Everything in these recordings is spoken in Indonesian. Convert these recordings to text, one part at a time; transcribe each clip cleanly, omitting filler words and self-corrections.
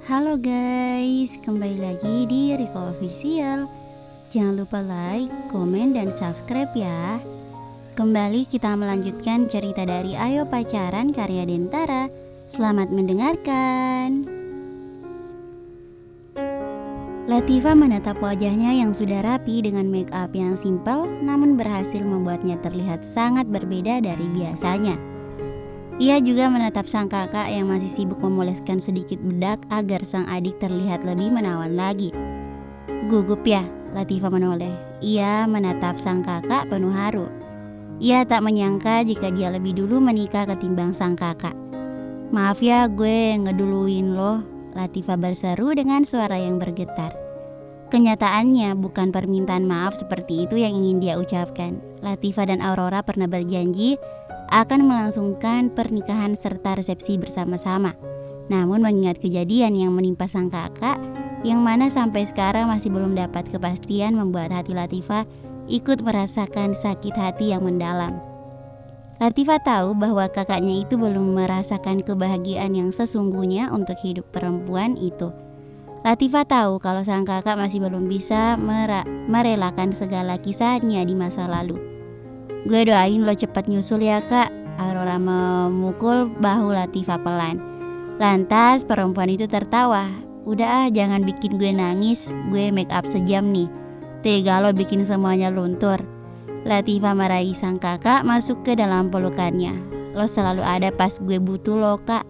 Halo guys, kembali lagi di Riko Official. Jangan lupa like, komen, dan subscribe ya. Kembali kita melanjutkan cerita dari Ayo Pacaran karya Dentara. Selamat mendengarkan. Latifah menatap wajahnya yang sudah rapi dengan make up yang simpel, namun berhasil membuatnya terlihat sangat berbeda dari biasanya. Ia juga menatap sang kakak yang masih sibuk memoleskan sedikit bedak agar sang adik terlihat lebih menawan lagi. Gugup ya, Latifah menoleh. Ia menatap sang kakak penuh haru. Ia tak menyangka jika dia lebih dulu menikah ketimbang sang kakak. Maaf ya, gue ngeduluin loh, Latifah berseru dengan suara yang bergetar. Kenyataannya bukan permintaan maaf seperti itu yang ingin dia ucapkan. Latifah dan Aurora pernah berjanji akan melangsungkan pernikahan serta resepsi bersama-sama. Namun mengingat kejadian yang menimpa sang kakak, yang mana sampai sekarang masih belum dapat kepastian, membuat hati Latifah ikut merasakan sakit hati yang mendalam. Latifah tahu bahwa kakaknya itu belum merasakan kebahagiaan yang sesungguhnya untuk hidup perempuan itu. Latifah tahu kalau sang kakak masih belum bisa merelakan segala kisahnya di masa lalu. Gue doain lo cepat nyusul ya kak, Aurora memukul bahu Latifah pelan. Lantas perempuan itu tertawa. Udah ah, jangan bikin gue nangis, gue make up sejam nih. Tega lo bikin semuanya luntur. Latifah meraih sang kakak masuk ke dalam pelukannya. Lo selalu ada pas gue butuh lo kak.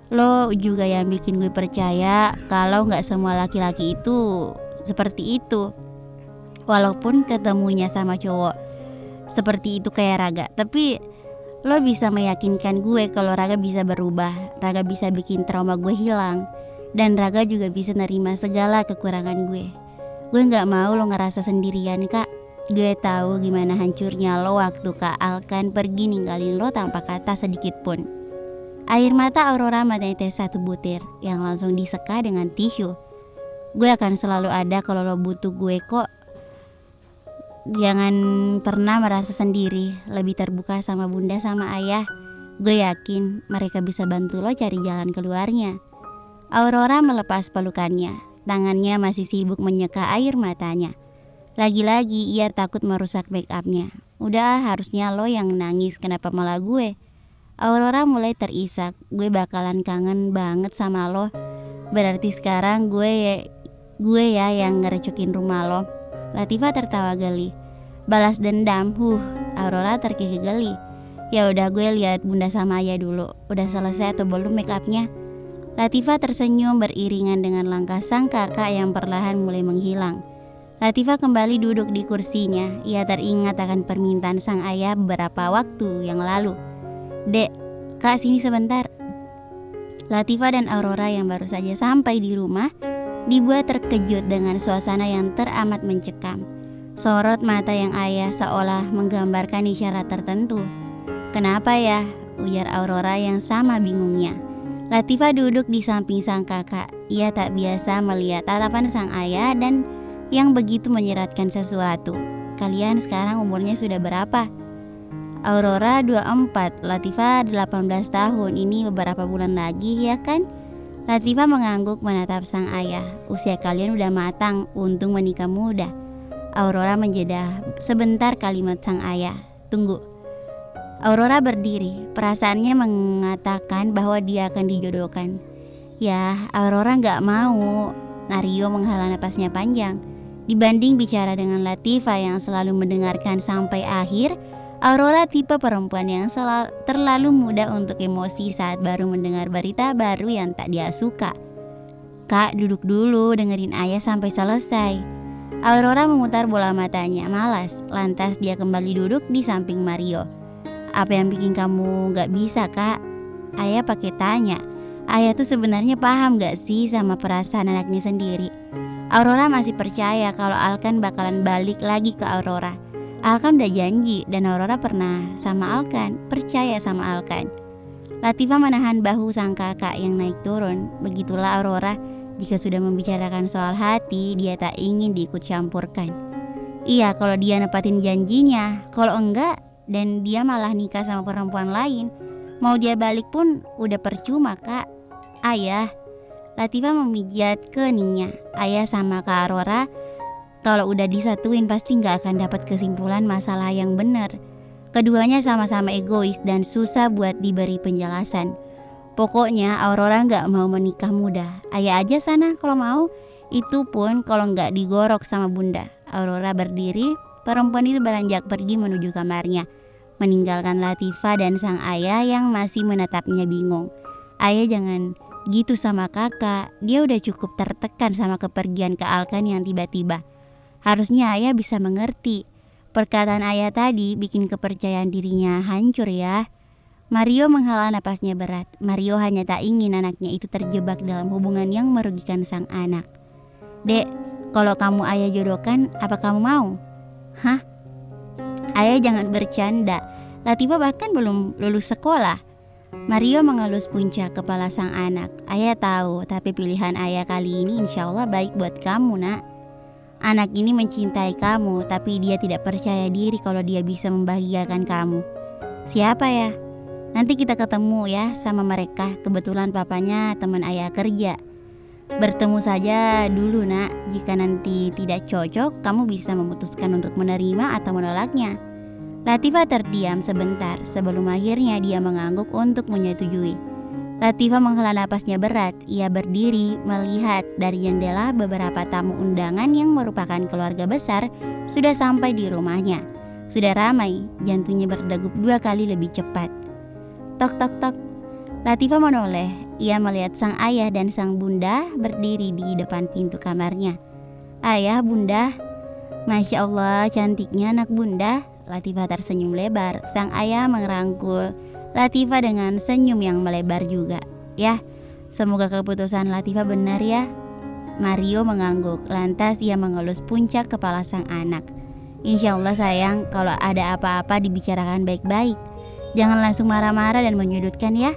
Lo juga yang bikin gue percaya kalau gak semua laki-laki itu seperti itu. Walaupun ketemunya sama cowok seperti itu kayak Raga, tapi lo bisa meyakinkan gue kalau Raga bisa berubah, Raga bisa bikin trauma gue hilang, dan Raga juga bisa nerima segala kekurangan gue. Gue gak mau lo ngerasa sendirian kak. Gue tahu gimana hancurnya lo waktu Kak Alkan pergi ninggalin lo tanpa kata sedikit pun. Air mata Aurora menetes satu butir yang langsung diseka dengan tisu. Gue akan selalu ada kalau lo butuh gue kok. Jangan pernah merasa sendiri, lebih terbuka sama bunda sama ayah. Gue yakin mereka bisa bantu lo cari jalan keluarnya. Aurora melepas pelukannya, tangannya masih sibuk menyeka air matanya. Lagi-lagi ia takut merusak make upnya. Udah, harusnya lo yang nangis, kenapa malah gue? Aurora mulai terisak, gue bakalan kangen banget sama lo. Berarti sekarang gue ya yang ngerecokin rumah lo. Latifah tertawa geli. Balas dendam, Aurora terkikik geli. Ya udah, gue lihat bunda sama ayah dulu. Udah selesai atau belum make upnya? Latifah tersenyum beriringan dengan langkah sang kakak yang perlahan mulai menghilang. Latifah kembali duduk di kursinya. Ia teringat akan permintaan sang ayah beberapa waktu yang lalu. Dek, kak sini sebentar. Latifah dan Aurora yang baru saja sampai di rumah dibuat terkejut dengan suasana yang teramat mencekam. Sorot mata yang ayah seolah menggambarkan isyarat tertentu. Kenapa ya? Ujar Aurora yang sama bingungnya. Latifah duduk di samping sang kakak. Ia tak biasa melihat tatapan sang ayah dan yang begitu menyeratkan sesuatu. Kalian sekarang umurnya sudah berapa? Aurora 24, Latifah 18 tahun. Ini beberapa bulan lagi ya kan? Latifah mengangguk menatap sang ayah. Usia kalian udah matang, untung menikah muda. Aurora menjeda sebentar kalimat sang ayah. Tunggu. Aurora berdiri, perasaannya mengatakan bahwa dia akan dijodohkan. Ya, Aurora gak mau. Nario menghela napasnya panjang. Dibanding bicara dengan Latifah yang selalu mendengarkan sampai akhir, Aurora tipe perempuan yang terlalu mudah untuk emosi saat baru mendengar berita baru yang tak dia suka. Kak, duduk dulu, dengerin ayah sampai selesai. Aurora memutar bola matanya, malas. Lantas dia kembali duduk di samping Mario. Apa yang bikin kamu gak bisa kak? Ayah pakai tanya. Ayah tuh sebenarnya paham gak sih sama perasaan anaknya sendiri? Aurora masih percaya kalau Alkan bakalan balik lagi ke Aurora. Alkan udah janji dan Aurora pernah sama Alkan, percaya sama Alkan. Latifah menahan bahu sang kakak yang naik turun. Begitulah Aurora, jika sudah membicarakan soal hati, dia tak ingin diikut campurkan. Iya, kalau dia nepatin janjinya. Kalau enggak, dan dia malah nikah sama perempuan lain, mau dia balik pun udah percuma kak. Ayah, Latifah memijat keningnya. Ayah sama Kak Aurora kalau udah disatuin pasti gak akan dapat kesimpulan masalah yang benar. Keduanya sama-sama egois dan susah buat diberi penjelasan. Pokoknya Aurora gak mau menikah muda. Ayah aja sana kalau mau. Itu pun kalau gak digorok sama bunda. Aurora berdiri. Perempuan itu beranjak pergi menuju kamarnya, meninggalkan Latifah dan sang ayah yang masih menatapnya bingung. Ayah jangan gitu sama kakak. Dia udah cukup tertekan sama kepergian Kak Alkan yang tiba-tiba. Harusnya ayah bisa mengerti. Perkataan ayah tadi bikin kepercayaan dirinya hancur ya. Mario menghela napasnya berat. Mario hanya tak ingin anaknya itu terjebak dalam hubungan yang merugikan sang anak. Dek, kalau kamu ayah jodohkan, apa kamu mau? Hah? Ayah jangan bercanda. Latifah bahkan belum lulus sekolah. Mario mengelus puncak kepala sang anak. Ayah tahu, tapi pilihan ayah kali ini insya Allah baik buat kamu, nak. Anak ini mencintai kamu, tapi dia tidak percaya diri kalau dia bisa membahagiakan kamu. Siapa ya? Nanti kita ketemu ya sama mereka. Kebetulan papanya teman ayah kerja. Bertemu saja dulu, nak. Jika nanti tidak cocok, kamu bisa memutuskan untuk menerima atau menolaknya. Latifah terdiam sebentar sebelum akhirnya dia mengangguk untuk menyetujui. Latifah menghela napasnya berat. Ia berdiri melihat dari jendela beberapa tamu undangan yang merupakan keluarga besar sudah sampai di rumahnya. Sudah ramai, jantungnya berdegup 2 kali lebih cepat. Tok tok tok. Latifah menoleh. Ia melihat sang ayah dan sang bunda berdiri di depan pintu kamarnya. Ayah, bunda. Masya Allah, cantiknya anak bunda. Latifah tersenyum lebar. Sang ayah merangkul Latifah dengan senyum yang melebar juga. Ya, semoga keputusan Latifah benar ya. Mario mengangguk. Lantas ia mengelus puncak kepala sang anak. Insya Allah sayang, kalau ada apa-apa dibicarakan baik-baik. Jangan langsung marah-marah dan menyudutkan ya.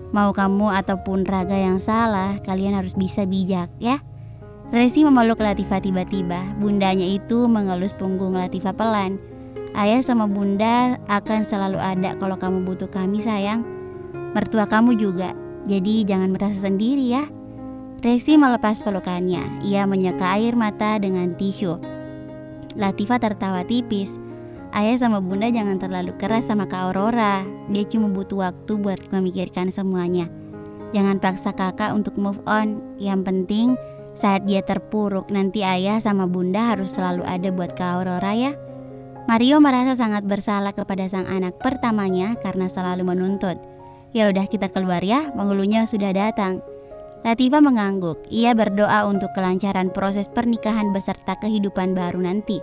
Mau kamu ataupun Raga yang salah, kalian harus bisa bijak ya. Resi memeluk Latifah tiba-tiba. Bundanya itu mengelus punggung Latifah pelan. Ayah sama bunda akan selalu ada kalau kamu butuh kami sayang. Mertua kamu juga. Jadi jangan merasa sendiri ya. Resi melepas pelukannya. Ia menyeka air mata dengan tisu. Latifah tertawa tipis. Ayah sama bunda jangan terlalu keras sama Kak Aurora. Dia cuma butuh waktu buat memikirkan semuanya. Jangan paksa kakak untuk move on. Yang penting saat dia terpuruk nanti ayah sama bunda harus selalu ada buat Kak Aurora ya. Mario merasa sangat bersalah kepada sang anak pertamanya karena selalu menuntut. Ya udah kita keluar ya, penghulunya sudah datang. Latifah mengangguk. Ia berdoa untuk kelancaran proses pernikahan beserta kehidupan baru nanti.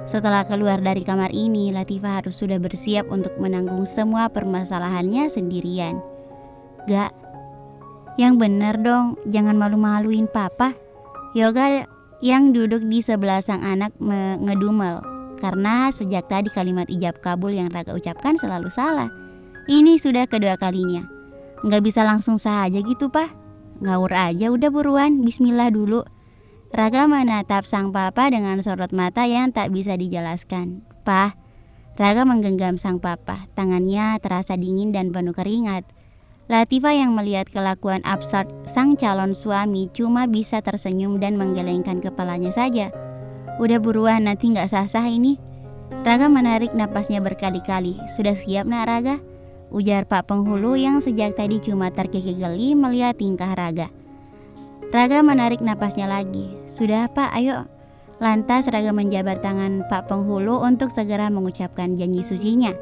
Setelah keluar dari kamar ini, Latifah harus sudah bersiap untuk menanggung semua permasalahannya sendirian. Gak, yang bener dong, jangan malu-maluin papa. Yoga yang duduk di sebelah sang anak ngedumel. Karena sejak tadi kalimat ijab kabul yang Raga ucapkan selalu salah. Ini sudah kedua kalinya. Gak bisa langsung saja gitu pak. Ngawur aja udah buruan, bismillah dulu. Raga menatap sang papa dengan sorot mata yang tak bisa dijelaskan. Pah, Raga menggenggam sang papa. Tangannya terasa dingin dan penuh keringat. Latifah yang melihat kelakuan absurd sang calon suami cuma bisa tersenyum dan menggelengkan kepalanya saja. Udah buruan, nanti gak sah-sah ini. Raga menarik napasnya berkali-kali. Sudah siap nak Raga? Ujar Pak Penghulu yang sejak tadi cuma terkikik geli melihat tingkah Raga. Raga menarik napasnya lagi. Sudah pak, ayo. Lantas Raga menjabat tangan Pak Penghulu untuk segera mengucapkan janji sucinya.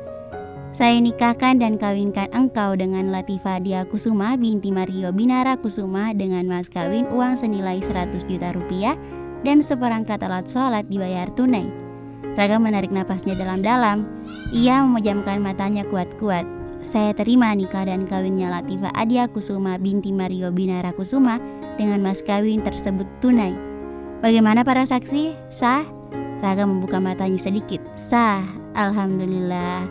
Saya nikahkan dan kawinkan engkau dengan Latifah Dia Kusuma binti Mario Binara Kusuma dengan mas kawin uang senilai 100 juta rupiah dan seperangkat alat sholat dibayar tunai. Raga menarik napasnya dalam-dalam. Ia memejamkan matanya kuat-kuat. Saya terima nikah dan kawinnya Latifah Adia Kusuma binti Mario Binara Kusuma dengan mas kawin tersebut tunai. Bagaimana para saksi? Sah? Raga membuka matanya sedikit. Sah, alhamdulillah.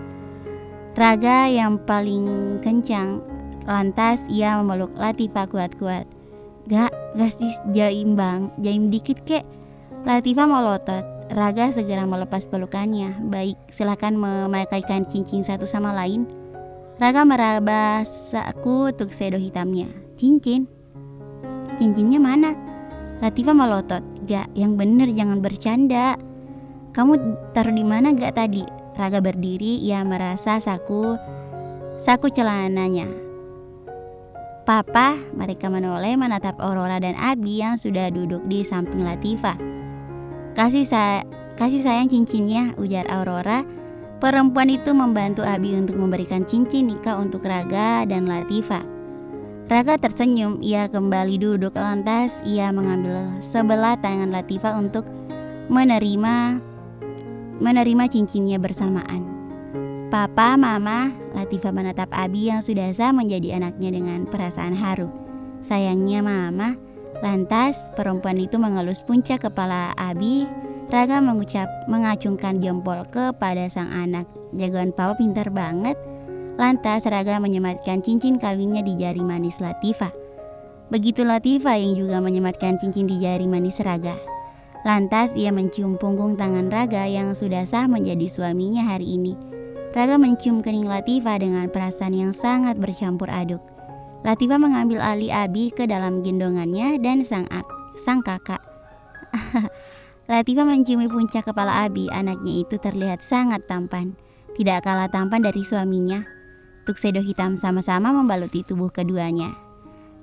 Raga yang paling kencang. Lantas ia memeluk Latifah kuat-kuat. Gak sih jaim bang, jaim dikit kek. Latifah melotot. Raga segera melepas pelukannya. Baik, silakan memakaikan cincin satu sama lain. Raga meraba saku tuk sedo hitamnya. Cincin? cincinnya mana?" Latifah melotot, "Gak, yang bener, jangan bercanda. Kamu taruh di mana gak tadi?" Raga berdiri, ia merasa saku celananya. "Papa," mereka menoleh menatap Aurora dan Abi yang sudah duduk di samping Latifah. Kasih sayang cincinnya," ujar Aurora. Perempuan itu membantu Abi untuk memberikan cincin nikah untuk Raga dan Latifah. Raga tersenyum, ia kembali duduk, lantas ia mengambil sebelah tangan Latifah untuk menerima cincinnya bersamaan. "Papa, Mama," Latifah menatap Abi yang sudah sah menjadi anaknya dengan perasaan haru. "Sayangnya Mama." Lantas perempuan itu mengelus puncak kepala Abi. Raga mengacungkan jempol kepada sang anak. "Jagoan Papa, pintar banget." Lantas Raga menyematkan cincin kawinnya di jari manis Latifah. Begitu Latifah yang juga menyematkan cincin di jari manis Raga. Lantas ia mencium punggung tangan Raga yang sudah sah menjadi suaminya hari ini. Raga mencium kening Latifah dengan perasaan yang sangat bercampur aduk. Latifah mengambil alih Abi ke dalam gendongannya dan sang kakak. Latifah menciumi puncak kepala Abi. Anaknya itu terlihat sangat tampan, tidak kalah tampan dari suaminya. Tuxedo hitam sama-sama membaluti tubuh keduanya.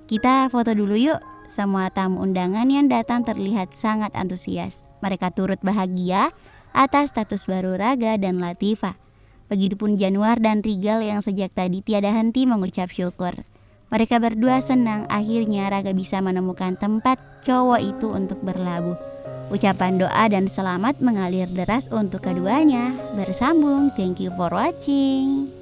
"Kita foto dulu yuk." Semua tamu undangan yang datang terlihat sangat antusias. Mereka turut bahagia atas status baru Raga dan Latifah. Begitupun Januar dan Rigal yang sejak tadi tiada henti mengucap syukur. Mereka berdua senang akhirnya Raga bisa menemukan tempat cowok itu untuk berlabuh. Ucapan doa dan selamat mengalir deras untuk keduanya. Bersambung. Thank you for watching.